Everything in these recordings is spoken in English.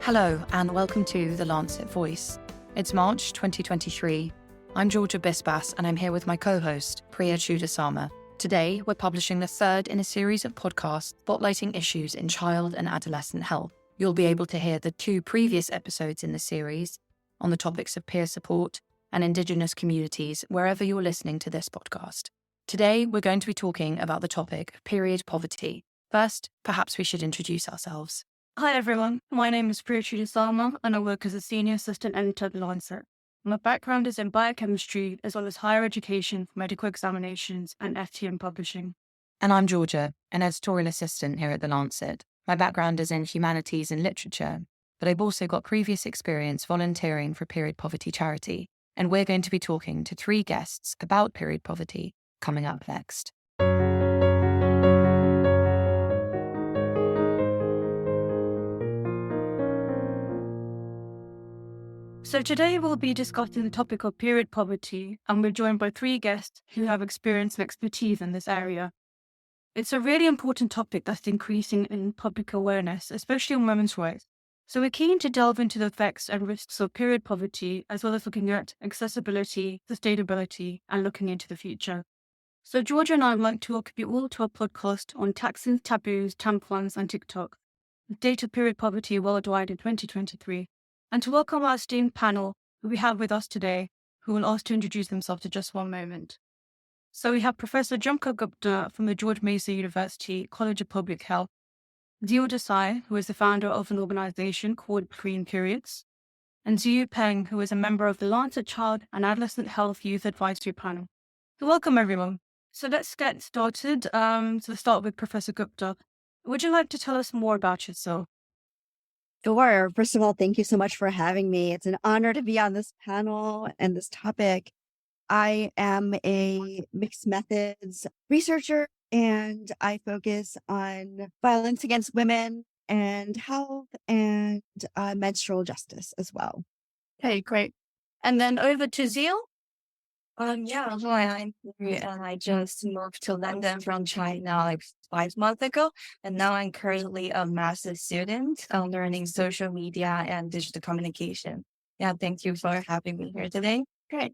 Hello and welcome to the Lancet Voice. It's March 2023. I'm Georgia Bisbas and I'm here with my co-host, Priya Chudasama. Today, we're publishing the third in a series of podcasts spotlighting issues in child and adolescent health. You'll be able to hear the two previous episodes in the series on the topics of peer support and Indigenous communities wherever you're listening to this podcast. Today, we're going to be talking about the topic of period poverty. First, perhaps we should introduce ourselves. Hi everyone, my name is Priya Chudasama and I work as a Senior Assistant Editor at Lancet. My background is in biochemistry as well as higher education, medical examinations and FTM publishing. And I'm Georgia, an Editorial Assistant here at the Lancet. My background is in humanities and literature, but I've also got previous experience volunteering for period poverty charity. And we're going to be talking to three guests about period poverty coming up next. So today we'll be discussing the topic of period poverty and we're joined by three guests who have experience and expertise in this area. It's a really important topic that's increasing in public awareness, especially on women's rights. So we're keen to delve into the effects and risks of period poverty, as well as looking at accessibility, sustainability, and looking into the future. So Georgia and I would like to welcome you all to our podcast on taxes, taboos, tampons, and TikTok, the state of period poverty worldwide in 2023. And to welcome our esteemed panel who we have with us today, who will ask to introduce themselves in just one moment. So we have Professor Jhamka Gupta from the George Mason University College of Public Health, Ziyu Desai, who is the founder of an organization called Green Periods, and Ziyu Peng, who is a member of the Lancet Child and Adolescent Health Youth Advisory Panel. So welcome everyone. So let's get started. So let's start with Professor Gupta. Would you like to tell us more about yourself? Sure. First of all, thank you so much for having me. It's an honor to be on this panel and this topic. I am a mixed methods researcher and I focus on violence against women and health and menstrual justice as well. Okay, great. And then over to Ziyu. Hi, I'm Miriam, and I just moved to London from China like 5 months ago, and now I'm currently a master's student learning social media and digital communication. Yeah, thank you for having me here today. Great.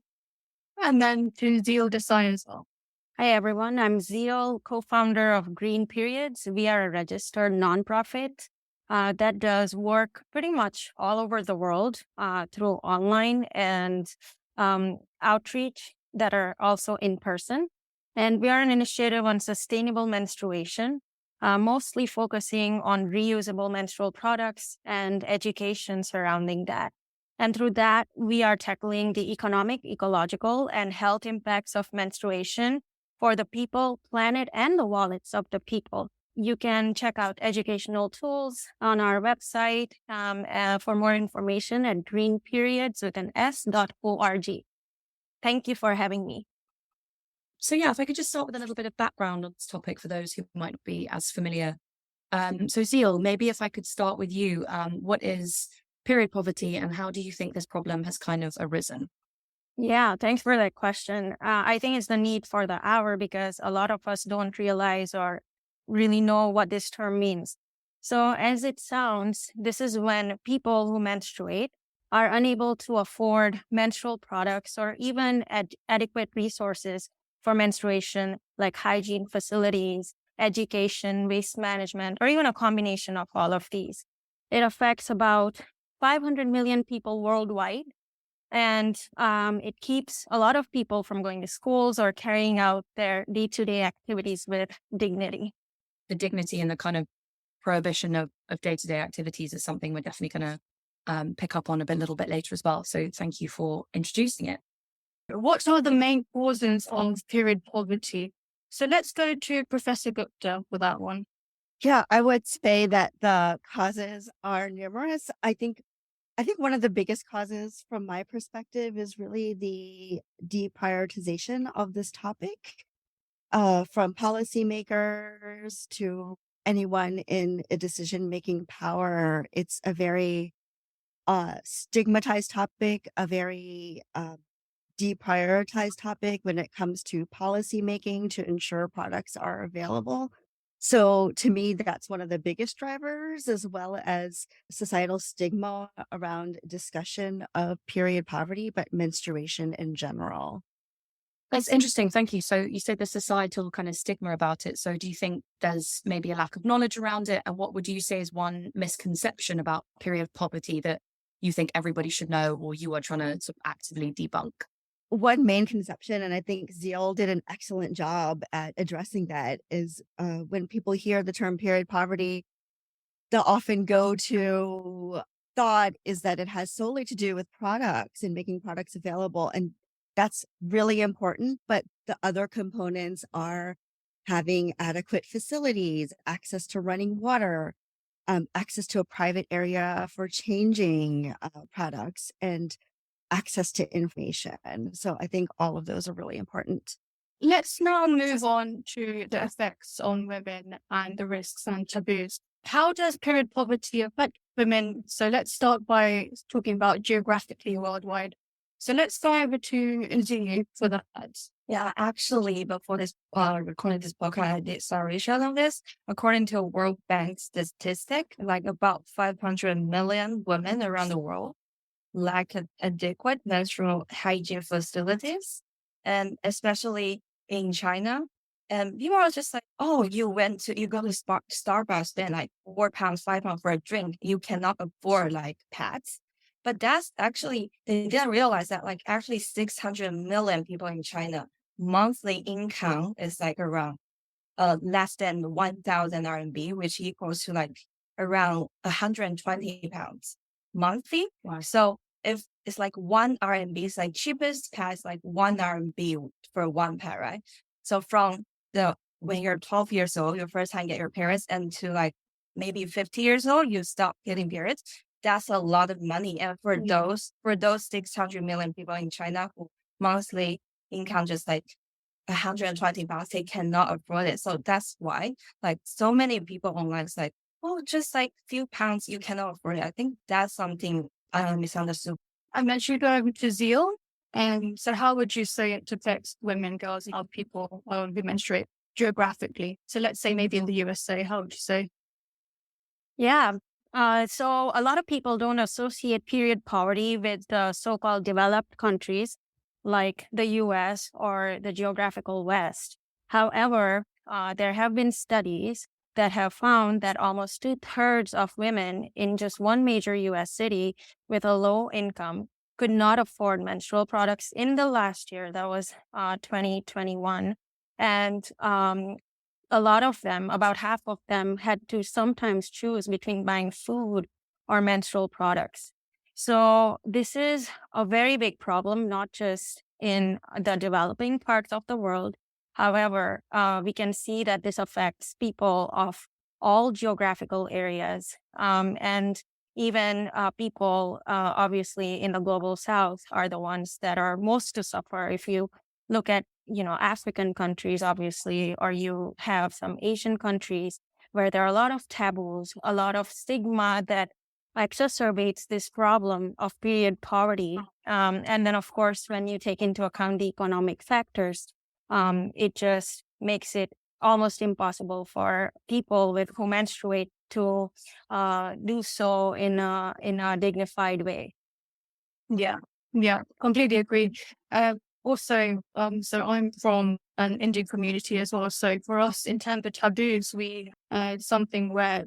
And then to Ziyu Desai as well. Hi, everyone. I'm Ziyu, co-founder of Green Periods. We are a registered nonprofit that does work pretty much all over the world through online and outreach that are also in person. And we are an initiative on sustainable menstruation, mostly focusing on reusable menstrual products and education surrounding that. And through that, we are tackling the economic, ecological, and health impacts of menstruation for the people, planet, and the wallets of the people. You can check out educational tools on our website for more information at greenperiods.org. Thank you for having me. So if I could just start with a little bit of background on this topic for those who might not be as familiar. So Ziyu, maybe if I could start with you, what is period poverty and how do you think this problem has kind of arisen? Yeah, thanks for that question. I think it's the need for the hour because a lot of us don't realize or really know what this term means. So as it sounds, this is when people who menstruate are unable to afford menstrual products or even adequate resources for menstruation, like hygiene facilities, education, waste management, or even a combination of all of these. It affects about 500 million people worldwide, and it keeps a lot of people from going to schools or carrying out their day-to-day activities with dignity. The dignity and the kind of prohibition of day-to-day activities is something we're definitely going to pick up on a little bit later as well. So thank you for introducing it. What are the main causes of period poverty? So let's go to Professor Gupta with that one. Yeah, I would say that the causes are numerous. I think one of the biggest causes from my perspective is really the deprioritization of this topic from policymakers to anyone in a decision-making power. It's a very stigmatized topic, a very deprioritized topic when it comes to policy making to ensure products are available. So to me, that's one of the biggest drivers, as well as societal stigma around discussion of period poverty, but menstruation in general. That's interesting. Thank you. So you said the societal kind of stigma about it. So do you think there's maybe a lack of knowledge around it? And what would you say is one misconception about period poverty that you think everybody should know, or you are trying to sort of actively debunk? One main conception, and I think Zeal did an excellent job at addressing that, is when people hear the term period poverty, they'll often go to thought is that it has solely to do with products and making products available. And that's really important. But the other components are having adequate facilities, access to running water, access to a private area for changing products, and access to information. So I think all of those are really important. Let's now move on to the effects on women and the risks and taboos. How does period poverty affect women? So let's start by talking about geographically worldwide. So let's go over to Inzini for that. Yeah, actually, before this recording this podcast, I did some research on this. According to a World Bank statistic, like about 500 million women around the world lack adequate menstrual hygiene facilities, and especially in China. And people are just like, oh, you go to Starbucks, spend like £4, £5 for a drink. You cannot afford like pads. But that's actually, they didn't realize that like actually 600 million people in China, monthly income is like around less than 1,000 RMB, which equals to like around 120 pounds monthly. Wow. So if it's like 1 RMB, it's like cheapest pad is like 1 RMB for one pad, right? So from when you're 12 years old, your first time get your periods, and to like maybe 50 years old, you stop getting periods. That's a lot of money. And for those 600 million people in China who monthly income just like 120 pounds, they cannot afford it. So that's why like so many people online is like, oh, just like few pounds, you cannot afford it. I think that's something I misunderstood. I mentioned over to Zeal. And so how would you say it affects women, girls, and other people who menstruate geographically? So let's say maybe in the USA, how would you say? Yeah. So a lot of people don't associate period poverty with the so-called developed countries like the US or the geographical West. However, there have been studies that have found that almost 2/3 of women in just one major US city with a low income could not afford menstrual products in the last year. That was 2021. And a lot of them, about half of them, had to sometimes choose between buying food or menstrual products. So this is a very big problem, not just in the developing parts of the world. However, we can see that this affects people of all geographical areas, and even people, obviously, in the global South are the ones that are most to suffer. If you look at African countries, obviously, or you have some Asian countries where there are a lot of taboos, a lot of stigma that exacerbates this problem of period poverty. And then, of course, when you take into account the economic factors, it just makes it almost impossible for people who menstruate to do so in a dignified way. Yeah, completely agree. Also, so I'm from an Indian community as well. So for us, in terms of taboos, something where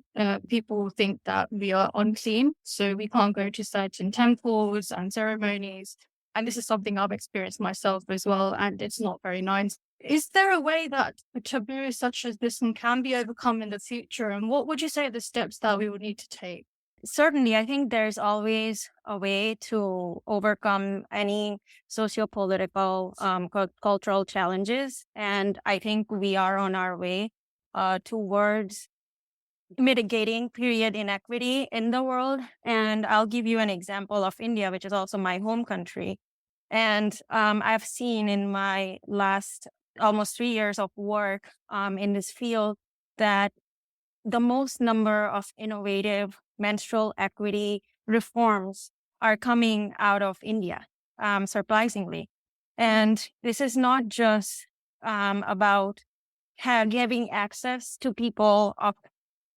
people think that we are unclean, so we can't go to certain temples and ceremonies. And this is something I've experienced myself as well, and it's not very nice. Is there a way that a taboo such as this one can be overcome in the future? And what would you say are the steps that we would need to take? Certainly, I think there's always a way to overcome any socio-political, cultural challenges. And I think we are on our way towards mitigating period inequity in the world. And I'll give you an example of India, which is also my home country. And I've seen in my last almost 3 years of work in this field that the most number of innovative menstrual equity reforms are coming out of India, surprisingly. And this is not just about giving access to people of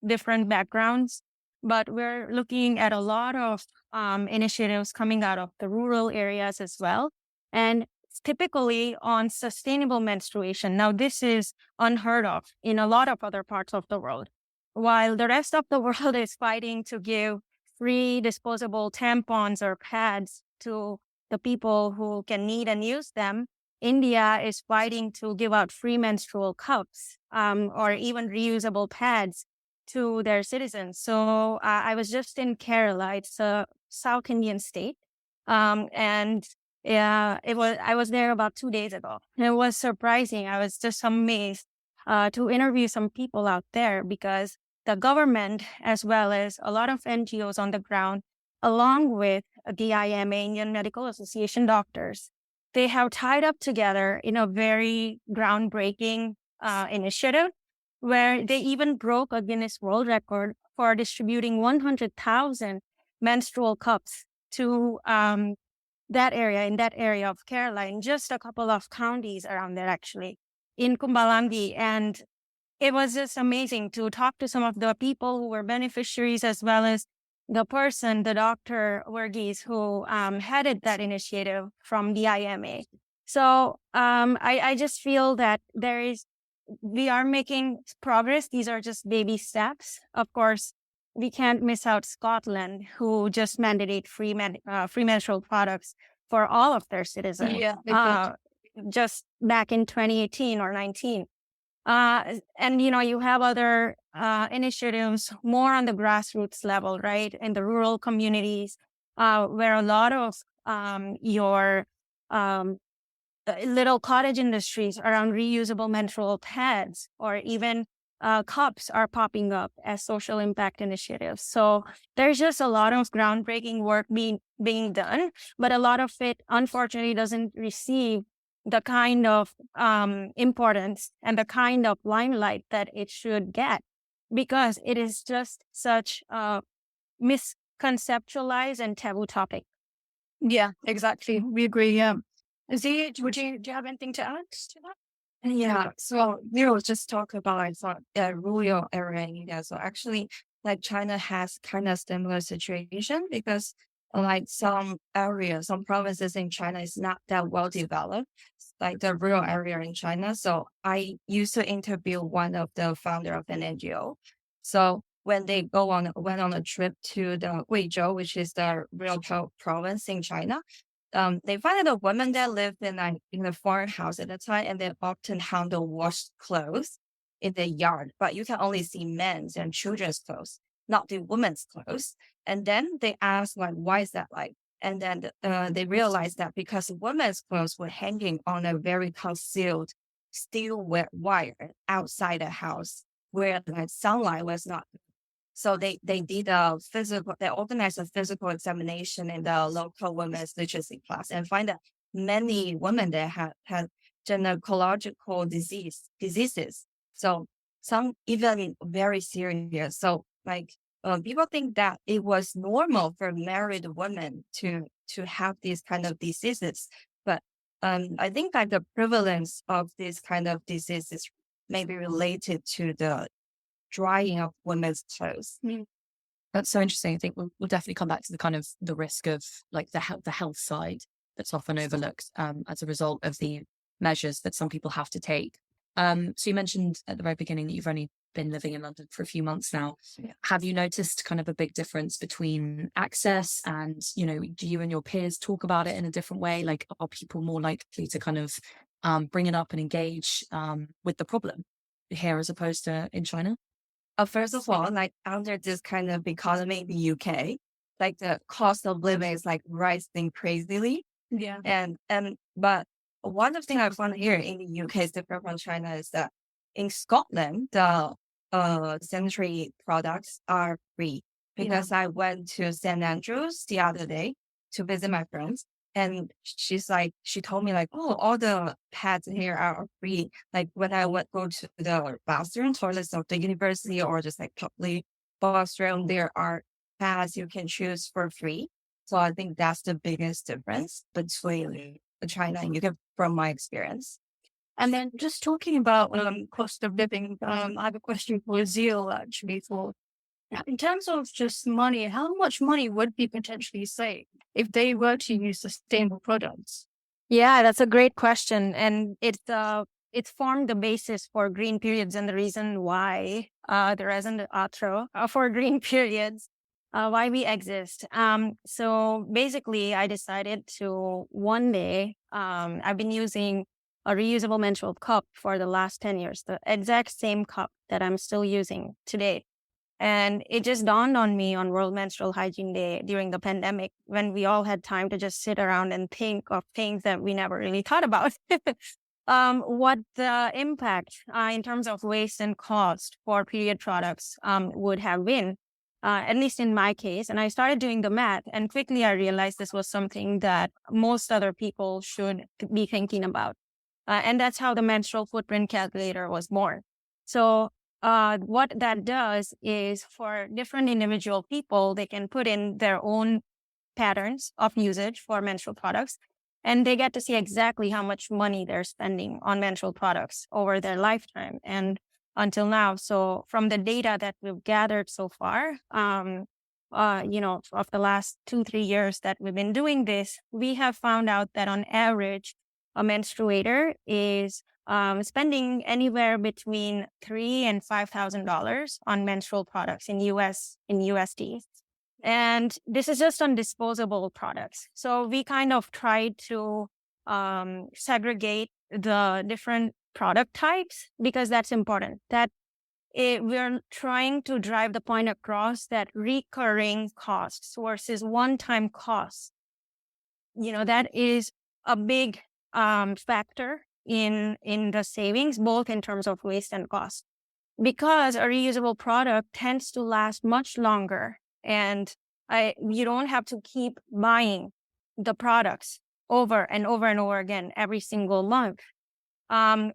different backgrounds. But we're looking at a lot of initiatives coming out of the rural areas as well. And typically on sustainable menstruation. Now, this is unheard of in a lot of other parts of the world. While the rest of the world is fighting to give free disposable tampons or pads to the people who can need and use them, India is fighting to give out free menstrual cups or even reusable pads to their citizens. So I was just in Kerala. It's a South Indian state. And I was there about 2 days ago. And it was surprising. I was just amazed to interview some people out there because the government, as well as a lot of NGOs on the ground, along with the IMA, Indian Medical Association doctors, they have tied up together in a very groundbreaking initiative where they even broke a Guinness World Record for distributing 100,000 menstrual cups to in that area of Kerala, in just a couple of counties around there, actually, in Kumbalangi. And it was just amazing to talk to some of the people who were beneficiaries, as well as the doctor Verghese, who headed that initiative from the IMA. So I just feel that we are making progress. These are just baby steps. Of course, we can't miss out Scotland, who just mandate free menstrual products for all of their citizens. Yeah, just back in 2018 or 19. And, you have other initiatives more on the grassroots level, right? In the rural communities, where a lot of your little cottage industries around reusable menstrual pads or even cups are popping up as social impact initiatives. So there's just a lot of groundbreaking work being done, but a lot of it, unfortunately, doesn't receive the kind of importance and the kind of limelight that it should get, because it is just such a misconceptualized and taboo topic. Yeah, exactly. We agree. Yeah. Z, do you have anything to add to that? Yeah, so we will just talk about rural area in India. So actually, like China has kind of similar situation because like some areas, some provinces in China is not that well developed, like the rural area in China. So I used to interview one of the founder of an NGO. So when they went on a trip to the Guizhou, which is the rural province in China, they find that the women that lived in a foreign house at the time, and they often hung the washed clothes in the yard, but you can only see men's and children's clothes, not the women's clothes. And then they asked, like, why is that like? And then they realized that because women's clothes were hanging on a very concealed steel wire outside the house where like sunlight was not. So they organized a physical examination in the local women's literacy class and find that many women there had gynecological diseases. So some even very serious. So like people think that it was normal for married women to have these kind of diseases, but I think like the prevalence of this kind of diseases may be related to the drying of women's clothes. That's so interesting. I think we'll definitely come back to the kind of the risk of like the health side that's often overlooked as a result of the measures that some people have to take. So you mentioned at the very beginning that you've only been living in London for a few months now. Yeah. Have you noticed kind of a big difference between access and, do you and your peers talk about it in a different way? Like, are people more likely to kind of bring it up and engage with the problem here as opposed to in China? First of all, like under this kind of economy in the UK, like the cost of living is like rising crazily. Yeah. But one of the things I found here in the UK is different from China is that in Scotland, the sanitary products are free. Because I went to St. Andrews the other day to visit my friends. And she told me like, oh, all the pads here are free. Like when I go to the bathroom toilets of the university or just like public bathroom, there are pads you can choose for free. So I think that's the biggest difference between China and UK from my experience. And then just talking about cost of living, I have a question for Zeal actually. For in terms of just money, how much money would be potentially saved if they were to use sustainable products? Yeah, that's a great question, and it's formed the basis for green periods, and the reason why there isn't an outro for green periods, why we exist. So basically, I decided to one day. I've been using a reusable menstrual cup for the last 10 years, the exact same cup that I'm still using today. And it just dawned on me on World Menstrual Hygiene Day during the pandemic, when we all had time to just sit around and think of things that we never really thought about. What the impact in terms of waste and cost for period products would have been, at least in my case. And I started doing the math, and quickly I realized this was something that most other people should be thinking about. And that's how the menstrual footprint calculator was born. So what that does is, for different individual people, they can put in their own patterns of usage for menstrual products, and they get to see exactly how much money they're spending on menstrual products over their lifetime and until now. So from the data that we've gathered so far, of the last 2-3 years that we've been doing this, we have found out that on average, a menstruator is spending anywhere between $3,000 and $5,000 on menstrual products in USD. And this is just on disposable products. So we kind of tried to segregate the different product types, because that's important. We're trying to drive the point across that recurring costs versus one-time costs, that is a big factor in the savings, both in terms of waste and cost, because a reusable product tends to last much longer, and you don't have to keep buying the products over and over and over again every single month.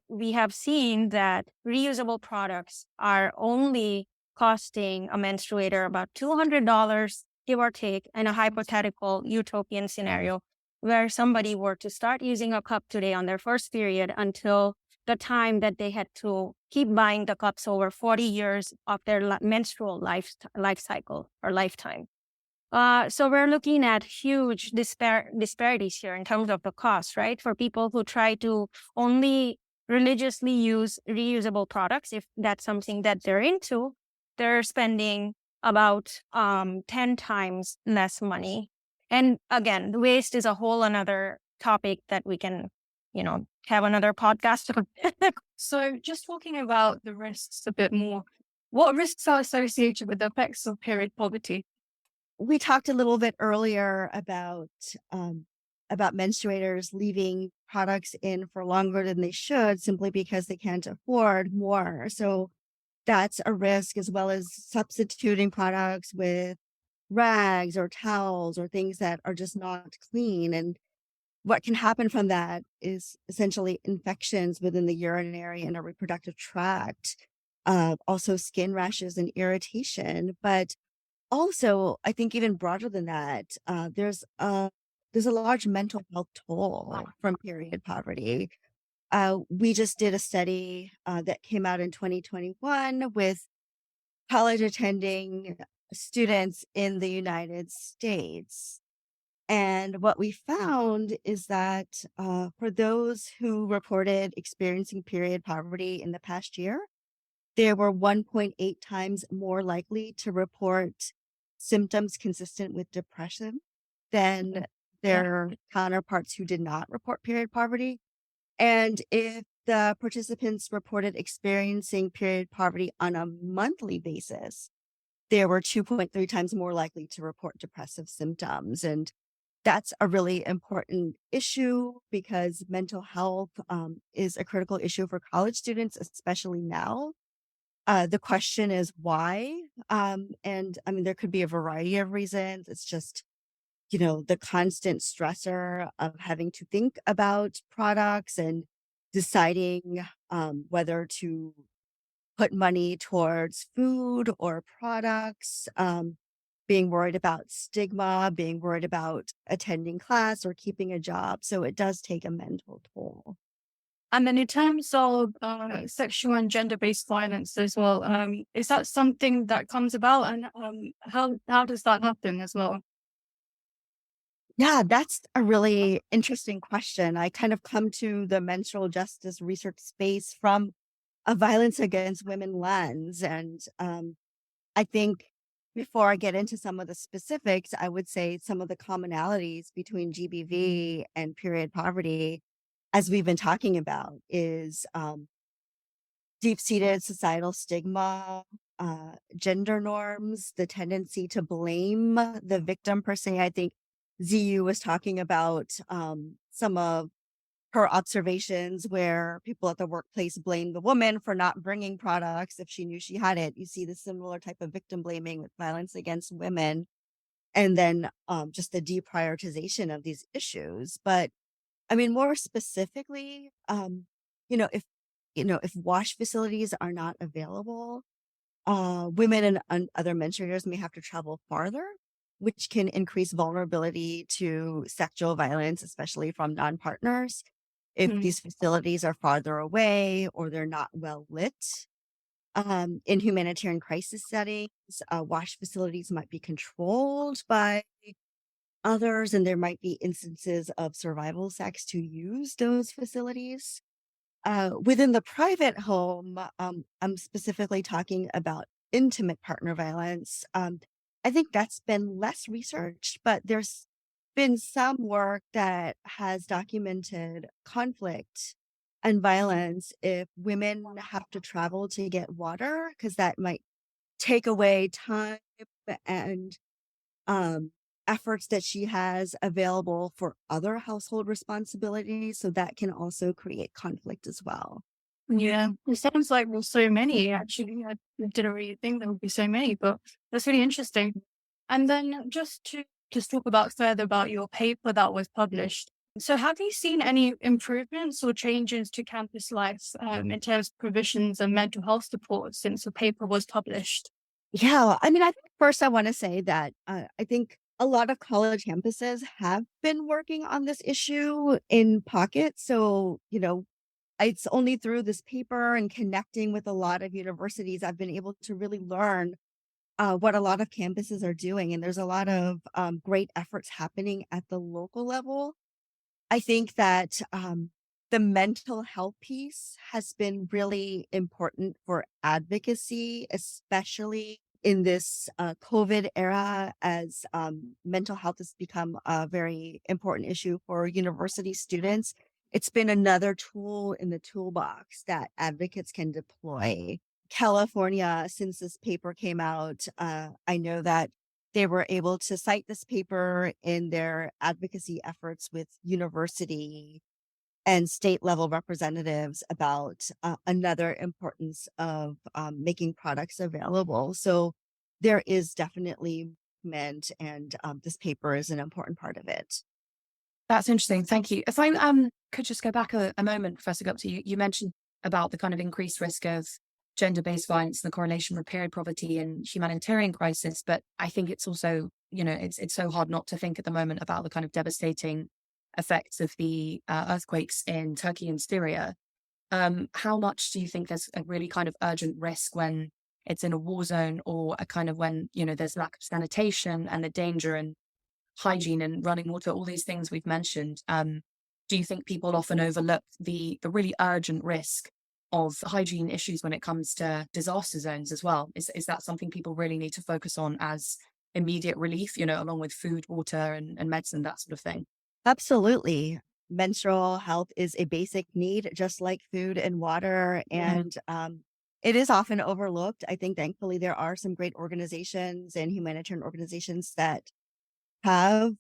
We have seen that reusable products are only costing a menstruator about $200, give or take, in a hypothetical utopian scenario where somebody were to start using a cup today on their first period until the time that they had to keep buying the cups over 40 years of their menstrual life cycle or lifetime. So we're looking at huge disparities here in terms of the cost, right? For people who try to only religiously use reusable products, if that's something that they're into, they're spending about 10 times less money. And again, waste is a whole another topic that we can, have another podcast on. So just talking about the risks a bit more, what risks are associated with the effects of period poverty? We talked a little bit earlier about menstruators leaving products in for longer than they should, simply because they can't afford more. So that's a risk, as well as substituting products with rags or towels or things that are just not clean. And what can happen from that is essentially infections within the urinary and a reproductive tract, also skin rashes and irritation. But also, I think even broader than that, there's a large mental health toll from period poverty. We just did a study that came out in 2021 with college attending students in the United States. And what we found is that for those who reported experiencing period poverty in the past year, they were 1.8 times more likely to report symptoms consistent with depression than their counterparts who did not report period poverty. And if the participants reported experiencing period poverty on a monthly basis, they were 2.3 times more likely to report depressive symptoms. And that's a really important issue, because mental health is a critical issue for college students, especially now. The question is why? And I mean, there could be a variety of reasons. It's just, the constant stressor of having to think about products and deciding whether to put money towards food or products, being worried about stigma, being worried about attending class or keeping a job. So it does take a mental toll. And then in terms of sexual and gender-based violence as well, is that something that comes about, and how does that happen as well? Yeah, that's a really interesting question. I kind of come to the menstrual justice research space from a violence against women lens. And I think before I get into some of the specifics, I would say some of the commonalities between GBV and period poverty, as we've been talking about, is deep-seated societal stigma, gender norms, the tendency to blame the victim per se. I think ZU was talking about some of her observations where people at the workplace blame the woman for not bringing products if she knew she had it. You see the similar type of victim blaming with violence against women, and then just the deprioritization of these issues. But I mean, more specifically, if if wash facilities are not available, women and other menstruators may have to travel farther, which can increase vulnerability to sexual violence, especially from non-partners. If Mm. these facilities are farther away or they're not well lit, in humanitarian crisis settings, wash facilities might be controlled by others, and there might be instances of survival sex to use those facilities. Within the private home, I'm specifically talking about intimate partner violence. I think that's been less researched, but there's been some work that has documented conflict and violence if women have to travel to get water, because that might take away time and um, efforts that she has available for other household responsibilities. So that can also create conflict as well. Yeah, it sounds like there's so many actually. I didn't really think there would be so many, but that's really interesting. And then just to just talk about further about your paper that was published. So have you seen any improvements or changes to campus life in terms of provisions and mental health support since the paper was published? Yeah, I mean, I think first I want to say that I think a lot of college campuses have been working on this issue in pockets. So, it's only through this paper and connecting with a lot of universities I've been able to really learn what a lot of campuses are doing. And there's a lot of great efforts happening at the local level. I think that the mental health piece has been really important for advocacy, especially in this COVID era, as mental health has become a very important issue for university students. It's been another tool in the toolbox that advocates can deploy. California, since this paper came out, I know that they were able to cite this paper in their advocacy efforts with university and state level representatives about another importance of making products available. So there is definitely movement, and this paper is an important part of it. That's interesting. Thank you. If I could just go back a moment, Professor Gupta, you mentioned about the kind of increased risk of gender-based violence and the correlation with period poverty and humanitarian crisis. But I think it's also, it's so hard not to think at the moment about the kind of devastating effects of the earthquakes in Turkey and Syria. How much do you think there's a really kind of urgent risk when it's in a war zone, or a kind of when, there's lack of sanitation and the danger and hygiene and running water, all these things we've mentioned? Do you think people often overlook the really urgent risk of hygiene issues when it comes to disaster zones as well? Is that something people really need to focus on as immediate relief, along with food, water, and medicine, that sort of thing? Absolutely. Menstrual health is a basic need, just like food and water. And it is often overlooked. I think thankfully there are some great organizations and humanitarian organizations that have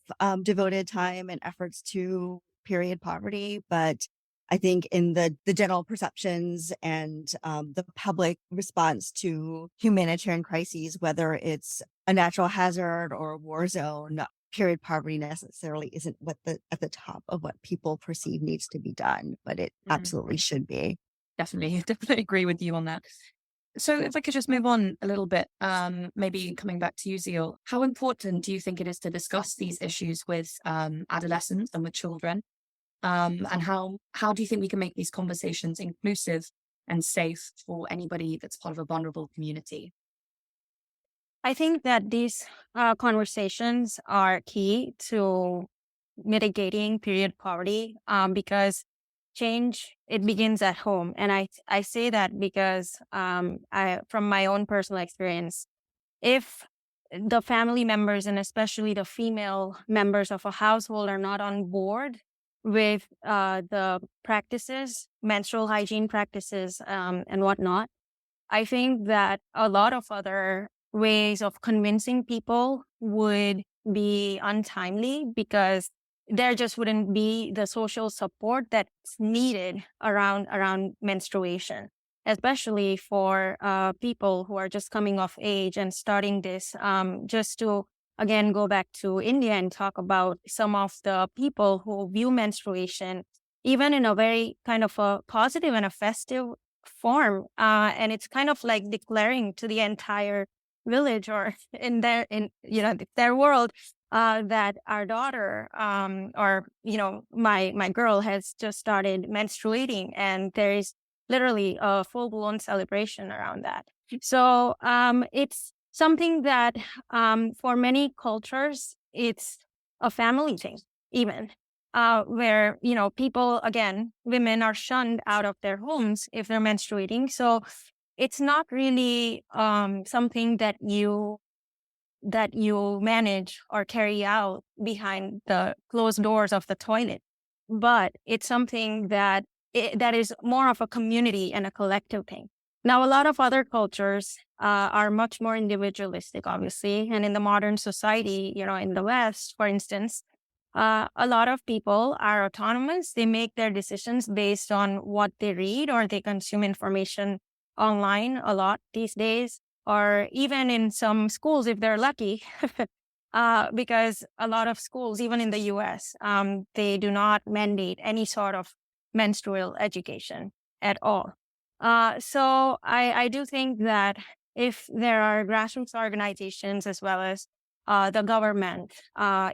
devoted time and efforts to period poverty. But I think in the general perceptions and the public response to humanitarian crises, whether it's a natural hazard or a war zone, period poverty necessarily isn't at the top of what people perceive needs to be done, but it absolutely should be. Definitely agree with you on that. So if I could just move on a little bit, maybe coming back to you, Zeal, how important do you think it is to discuss these issues with adolescents and with children? And how do you think we can make these conversations inclusive and safe for anybody that's part of a vulnerable community? I think that these conversations are key to mitigating period poverty, because change, it begins at home. And I say that because from my own personal experience, if the family members and especially the female members of a household are not on board with the practices, menstrual hygiene practices, and whatnot, I think that a lot of other ways of convincing people would be untimely, because there just wouldn't be the social support that's needed around menstruation, especially for people who are just coming of age and starting this. Just to again go back to India and talk about some of the people who view menstruation even in a very kind of a positive and a festive form, and it's kind of like declaring to the entire village or their world, that our daughter, or my girl has just started menstruating, and there is literally a full-blown celebration around that. So it's something that for many cultures it's a family thing, even where people, again, women are shunned out of their homes if they're menstruating. So it's not really something that you manage or carry out behind the closed doors of the toilet, but it's something that is more of a community and a collective thing. Now, a lot of other cultures are much more individualistic, obviously, and in the modern society, in the West, for instance, a lot of people are autonomous. They make their decisions based on what they read, or they consume information online a lot these days, or even in some schools, if they're lucky, because a lot of schools, even in the US, they do not mandate any sort of menstrual education at all. So I do think that if there are grassroots organizations as well as the government,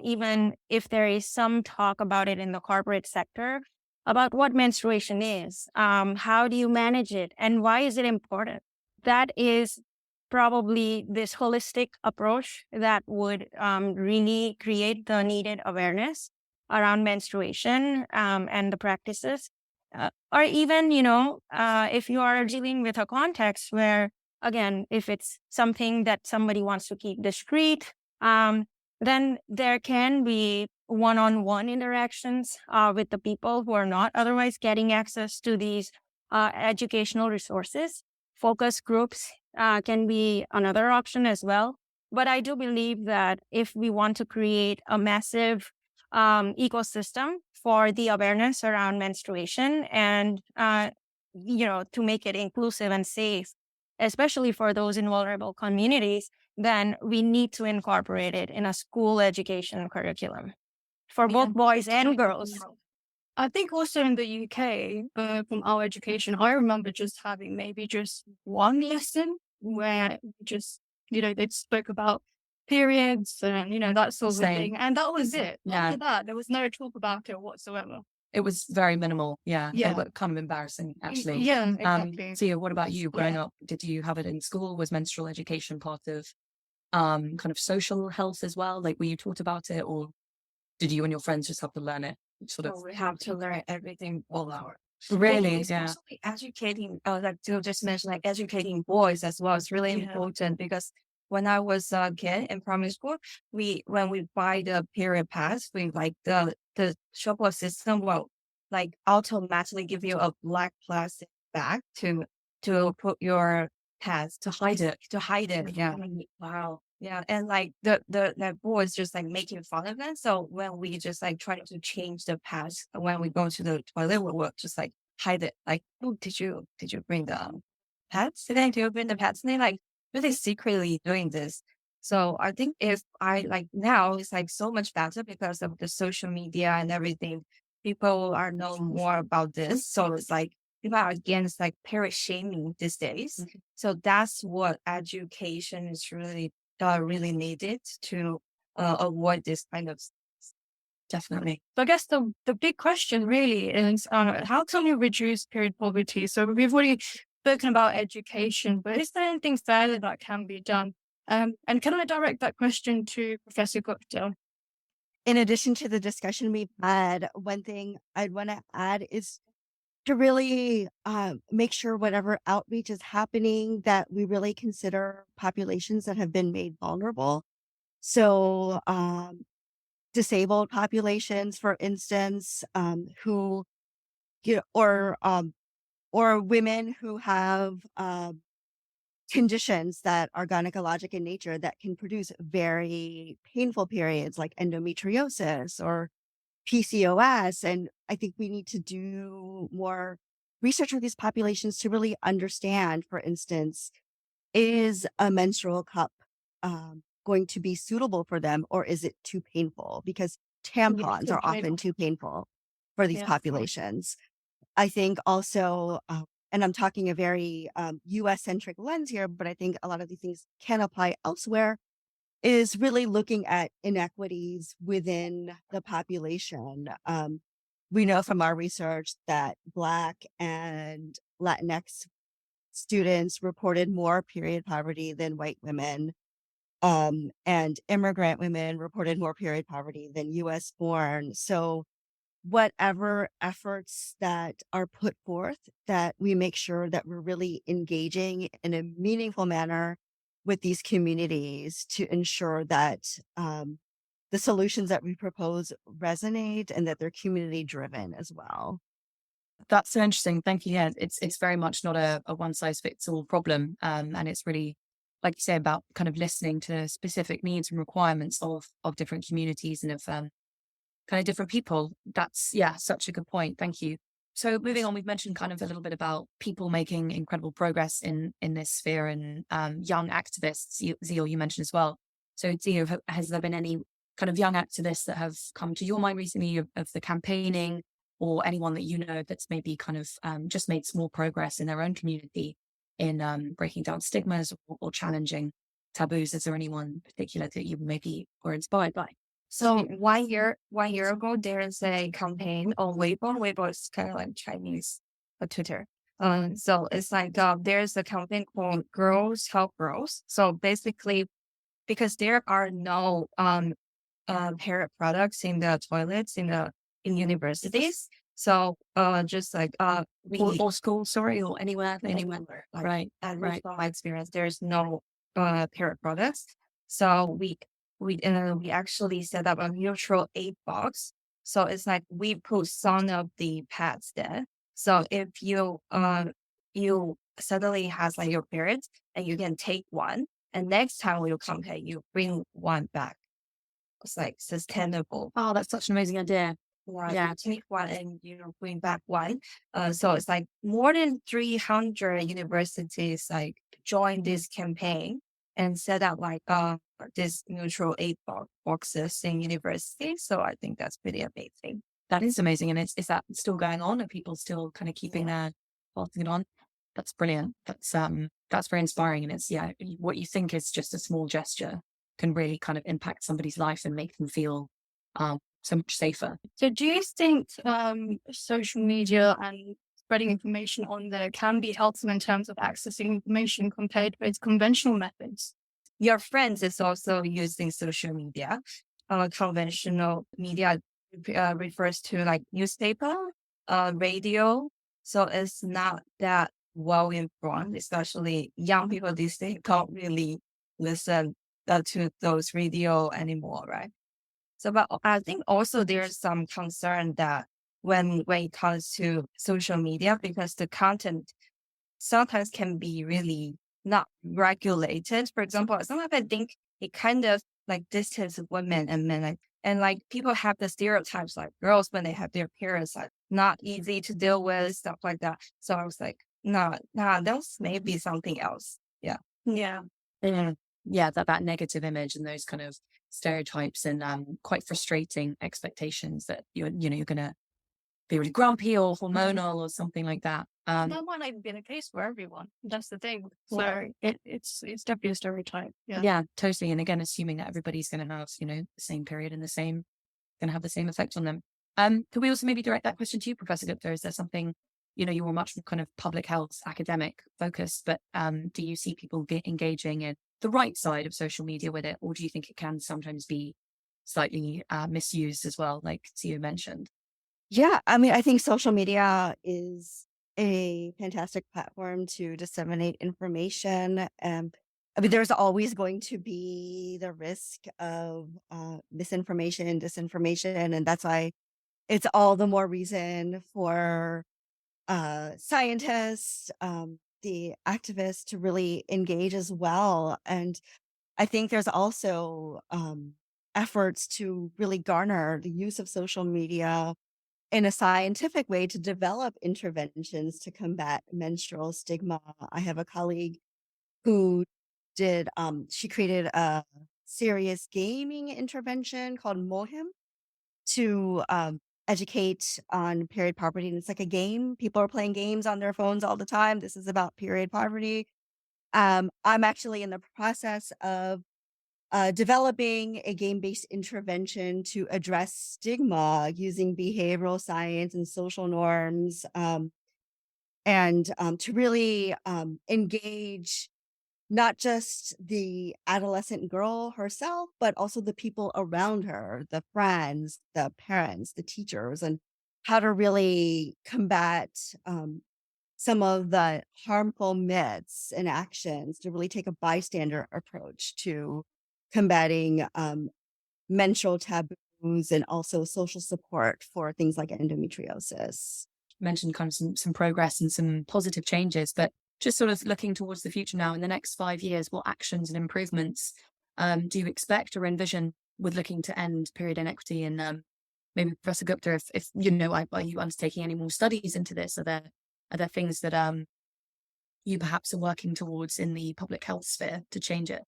even if there is some talk about it in the corporate sector, about what menstruation is, how do you manage it, and why is it important? That is probably this holistic approach that would really create the needed awareness around menstruation and the practices. Or even, if you are dealing with a context where, again, if it's something that somebody wants to keep discreet, then there can be one-on-one interactions with the people who are not otherwise getting access to these educational resources. Focus groups can be another option as well. But I do believe that if we want to create a massive ecosystem for the awareness around menstruation and, to make it inclusive and safe, especially for those in vulnerable communities, then we need to incorporate it in a school education curriculum for both boys and girls. I think also in the UK, from our education, I remember just having maybe just one lesson where just, they spoke about periods and, that sort of Same. thing. And that was it. Yeah. After that, there was no talk about it whatsoever. It was very minimal. Yeah. Yeah. It was kind of embarrassing, actually. Yeah, exactly. Sia, what about you growing up? Did you have it in school? Was menstrual education part of kind of social health as well? Like, were you taught about it, or did you and your friends just have to learn it? Sort of. We have to learn everything all our. Really? It's Yeah. also educating, like Jill just mentioned, like educating boys as well. It's really Yeah. important because when I was a kid in primary school, when we buy the period pass, we like the shop system will like automatically give you a black plastic bag to put your pass To hide it. Yeah. Wow. Yeah. And like the boys just like making fun of it. So when we just like try to change the pass, when we go to the toilet, we'll just like hide it. Like, oh, did you bring the pads today? Do you bring the pads today? Like really secretly doing this. So I think if I like now it's like so much better because of the social media and everything. People are know more about this. So it's like people are against like period shaming these days. Mhm. So that's what education is really needed to avoid this kind of Definitely. So I guess the big question really is, how can you reduce period poverty? So we've already spoken about education, but is there anything further that can be done? And can I direct that question to Professor Gupta? In addition to the discussion we've had, one thing I'd want to add is to really make sure whatever outreach is happening, that we really consider populations that have been made vulnerable. So disabled populations, for instance, who, or women who have conditions that are gynecologic in nature that can produce very painful periods, like endometriosis or PCOS. And I think we need to do more research with these populations to really understand, for instance, is a menstrual cup going to be suitable for them, or is it too painful? Because tampons are often too painful for these populations. I think also, and I'm talking a very US centric lens here, but I think a lot of these things can apply elsewhere, is really looking at inequities within the population. We know from our research that Black and Latinx students reported more period poverty than white women. And immigrant women reported more period poverty than US born. So whatever efforts that are put forth, that we make sure that we're really engaging in a meaningful manner with these communities to ensure that the solutions that we propose resonate and that they're community driven as well. That's so interesting. Thank you. Yeah, it's very much not a one size fits all problem. And it's really, like you say, about kind of listening to specific needs and requirements of different communities and of kind of different people. That's, yeah, such a good point. Thank you. So moving on, we've mentioned kind of a little bit about people making incredible progress in this sphere and young activists. Zeal, you mentioned as well. So Zeal, has there been any kind of young activists that have come to your mind recently of the campaigning, or anyone that you know that's maybe kind of just made small progress in their own community in breaking down stigmas or challenging taboos? Is there anyone particular that you maybe were inspired by? So 1 year ago, there's a campaign on Weibo. Weibo is kind of like Chinese Twitter. So it's like there's a campaign called Girls Help Girls. So basically, because there are no parent products in the toilets in universities, so just like Or school, sorry, or anywhere. like, Right. at Right. least from my experience, there's no parent products. So we actually set up a mutual aid box. So it's like we put some of the pads there. So if you suddenly has like your parents and you can take one, and next time when you come here, you bring one back. It's like sustainable. Oh, that's such an amazing idea. Right. Yeah. You take one and bring back one. So it's like more than 300 universities like join this campaign and set up like this mutual aid boxes in universities. So I think that's pretty amazing. That is amazing. And is that still going on? Are people still kind of keeping their passing it on? That's brilliant. That's very inspiring. And it's, yeah, what you think is just a small gesture can really kind of impact somebody's life and make them feel so much safer. So do you think social media and spreading information on there can be helpful in terms of accessing information compared with conventional methods? Your friends is also using social media. Conventional media refers to like newspaper, radio. So it's not that well informed, especially young people these days can't really listen to those radio anymore, right? So, but I think also there's some concern that when it comes to social media, because the content sometimes can be really not regulated. For example, sometimes I think it kind of like distance women and men, like people have the stereotypes like girls when they have their periods, like not easy to deal with, stuff like that. So I was like, nah, that's maybe something else. Yeah. Yeah. Yeah, that negative image and those kind of stereotypes and quite frustrating expectations that you're gonna be really grumpy or hormonal or something like that. That might not even be the case for everyone. That's the thing. So it's definitely a stereotype. Yeah. Yeah, totally. And again, assuming that everybody's going to have, the same period and the same going to have the same effect on them. Could we also maybe direct that question to you, Professor Gupta? Is there something, you're much more kind of public health academic focused, but do you see people engaging in the right side of social media with it, or do you think it can sometimes be slightly misused as well, like Theo mentioned? Yeah, I mean, I think social media is a fantastic platform to disseminate information. I mean, there's always going to be the risk of misinformation and disinformation, and that's why it's all the more reason for scientists, the activists to really engage as well. And I think there's also efforts to really garner the use of social media in a scientific way to develop interventions to combat menstrual stigma. I have a colleague who she created a serious gaming intervention called Mohim to educate on period poverty. And it's like a game. People are playing games on their phones all the time. This is about period poverty. I'm actually in the process of developing a game-based intervention to address stigma using behavioral science and social norms, and to really engage not just the adolescent girl herself, but also the people around her, the friends, the parents, the teachers, and how to really combat some of the harmful myths and actions, to really take a bystander approach to combating menstrual taboos and also social support for things like endometriosis. You mentioned kind of some progress and some positive changes, but just sort of looking towards the future now, in the next 5 years, what actions and improvements do you expect or envision with looking to end period inequity? And maybe Professor Gupta, if are you undertaking any more studies into this? Are there things that you perhaps are working towards in the public health sphere to change it?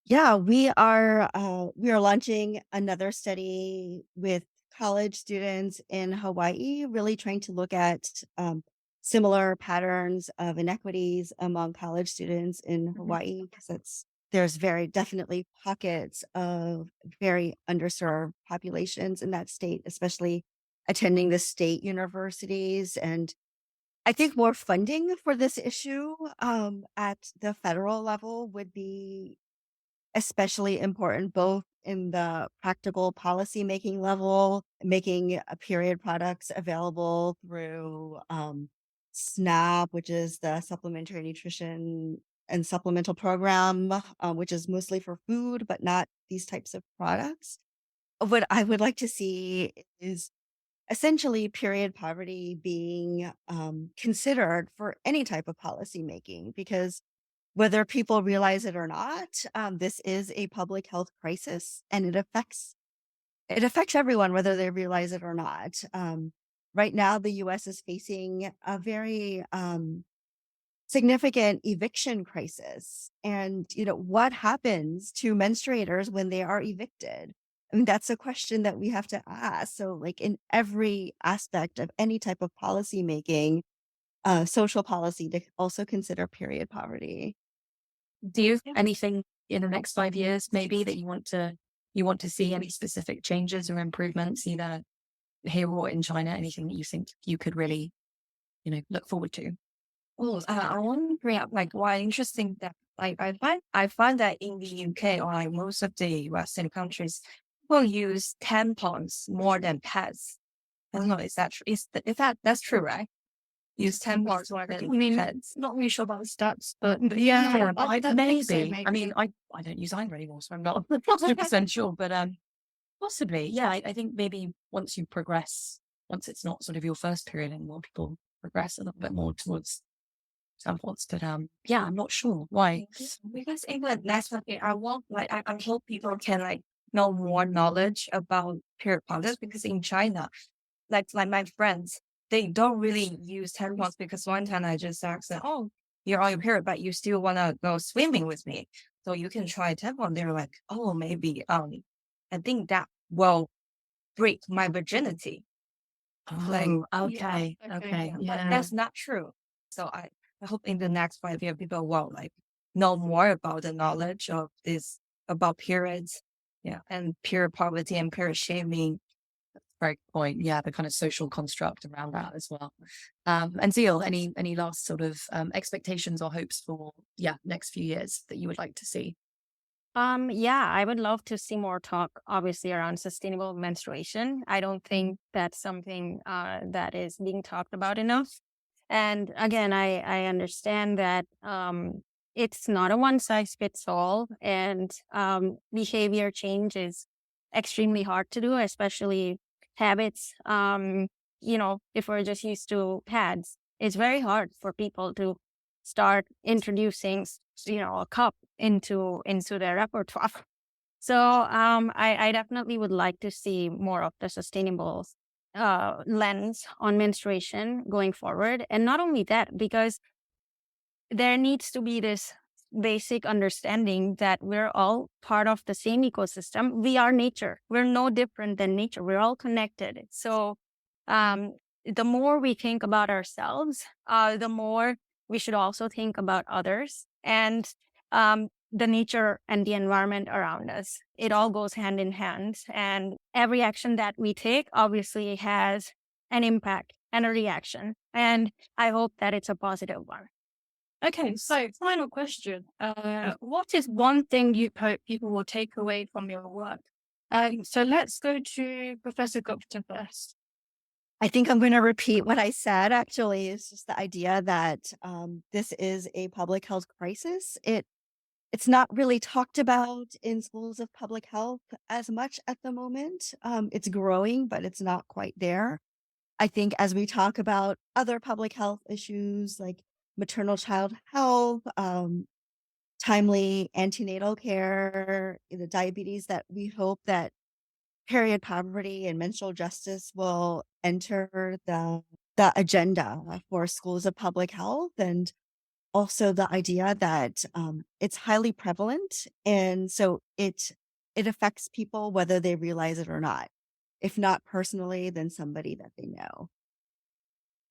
Yeah, we are launching another study with college students in Hawaii, really trying to look at similar patterns of inequities among college students in Hawaii, because there's very definitely pockets of very underserved populations in that state, especially attending the state universities. And I think more funding for this issue at the federal level would be especially important, both in the practical policy making level, making period products available through SNAP, which is the Supplementary Nutrition and Supplemental Program, which is mostly for food, but not these types of products. What I would like to see is essentially period poverty being considered for any type of policy making, because whether people realize it or not, this is a public health crisis, and it affects everyone, whether they realize it or not. Right now, the U.S. is facing a very significant eviction crisis, and what happens to menstruators when they are evicted? I mean, that's a question that we have to ask. So, like in every aspect of any type of policy making, social policy, to also consider period poverty. Do you have anything in the next 5 years, maybe, that you want to see any specific changes or improvements, either here or in China? Anything that you think you could really, look forward to? Oh, I want to bring up like why interesting that like I find that in the UK or like most of the Western countries will use tampons more than pads. I don't know, is that that's true, right? Use tampons more than pads. Not really sure about the stats, but Yeah, I don't think so, maybe. I mean, I don't use either anymore, so I'm not 100% sure, but possibly. Yeah, I think maybe once you progress, once it's not sort of your first period anymore, people progress a little bit more towards tampons. But yeah, I'm not sure why. Because in the next one, I hope people can like know more knowledge about period products, because in China, like my friends, they don't really use tampons, because one time I just asked them, "Oh, you're on your period, but you still want to go swimming with me, so you can try a tampon." They're like, "Oh, maybe I think that will break my virginity." Like, Okay. but that's not true. So I hope in the next 5 years, people will like know more about the knowledge of this, about periods, and period poverty and period shaming. Very good point. Yeah, the kind of social construct around that as well. And Zeal, any last sort of expectations or hopes for next few years that you would like to see? I would love to see more talk, obviously, around sustainable menstruation. I don't think that's something that is being talked about enough. And again, I understand that it's not a one size fits all, and behavior change is extremely hard to do, especially habits. If we're just used to pads, it's very hard for people to start introducing, a cup into their repertoire. So I definitely would like to see more of the sustainable lens on menstruation going forward. And not only that, because there needs to be this basic understanding that we're all part of the same ecosystem. We are nature. We're no different than nature. We're all connected. So the more we think about ourselves, the more we should also think about others and the nature and the environment around us. It all goes hand in hand. And every action that we take obviously has an impact and a reaction. And I hope that it's a positive one. Okay, so final question. What is one thing you hope people will take away from your work? So let's go to Professor Gupta first. I think I'm going to repeat what I said, actually. It's just the idea that this is a public health crisis. It's not really talked about in schools of public health as much at the moment. It's growing, but it's not quite there. I think as we talk about other public health issues like maternal child health, timely antenatal care, the diabetes, that we hope that period poverty and menstrual justice will enter the agenda for schools of public health, and also the idea that it's highly prevalent, and so it affects people whether they realize it or not. If not personally, then somebody that they know.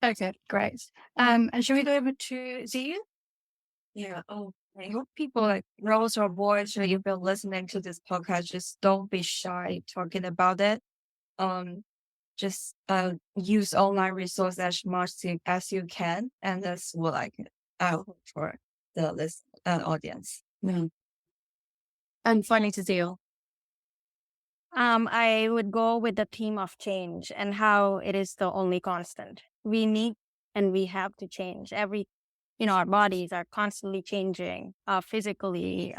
Okay, great. And should we go over to Zia? Yeah. Oh, I hope people like girls or boys who you've been listening to this podcast, just don't be shy talking about it. Just use online resources as much as you can, and that's what I hope for the audience. Mm. And finally to Zeal. I would go with the theme of change and how it is the only constant. We need and we have to change. Our bodies are constantly changing, physically,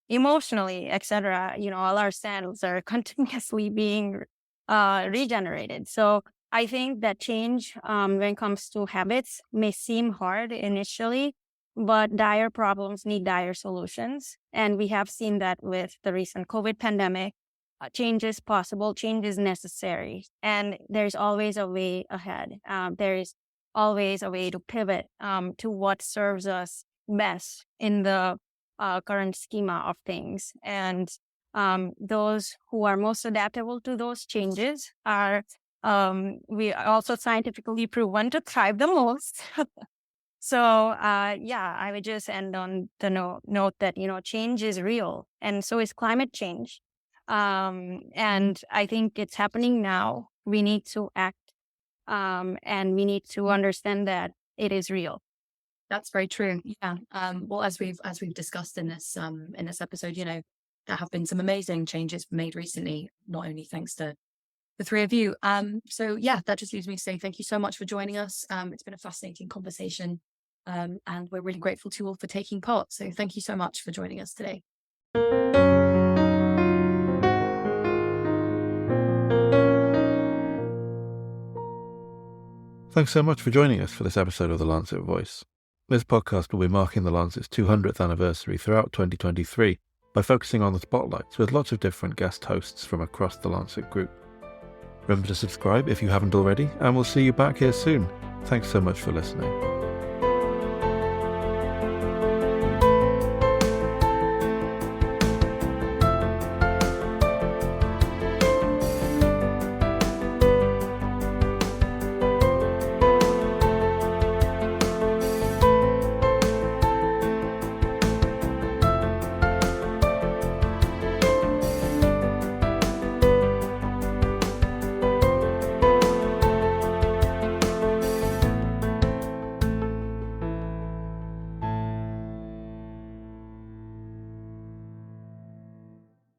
emotionally, etc. All our cells are continuously being regenerated. So I think that change, when it comes to habits, may seem hard initially, but dire problems need dire solutions. And we have seen that with the recent COVID pandemic. Change is possible, change is necessary, and there's always a way ahead. There is always a way to pivot to what serves us best in the current schema of things. And those who are most adaptable to those changes are, we are also scientifically proven to thrive the most. So, I would just end on the note that, change is real, and so is climate change. And I think it's happening now. We need to act, and we need to understand that it is real. That's very true. Yeah. Well, as we've discussed in this episode, there have been some amazing changes made recently, not only thanks to the three of you. So yeah, that just leaves me to say thank you so much for joining us. It's been a fascinating conversation, and we're really grateful to you all for taking part. So thank you so much for joining us today. Thanks so much for joining us for this episode of the Lancet Voice. This podcast will be marking the Lancet's 200th anniversary throughout 2023 by focusing on the spotlights with lots of different guest hosts from across the Lancet Group. Remember to subscribe if you haven't already, and we'll see you back here soon. Thanks so much for listening.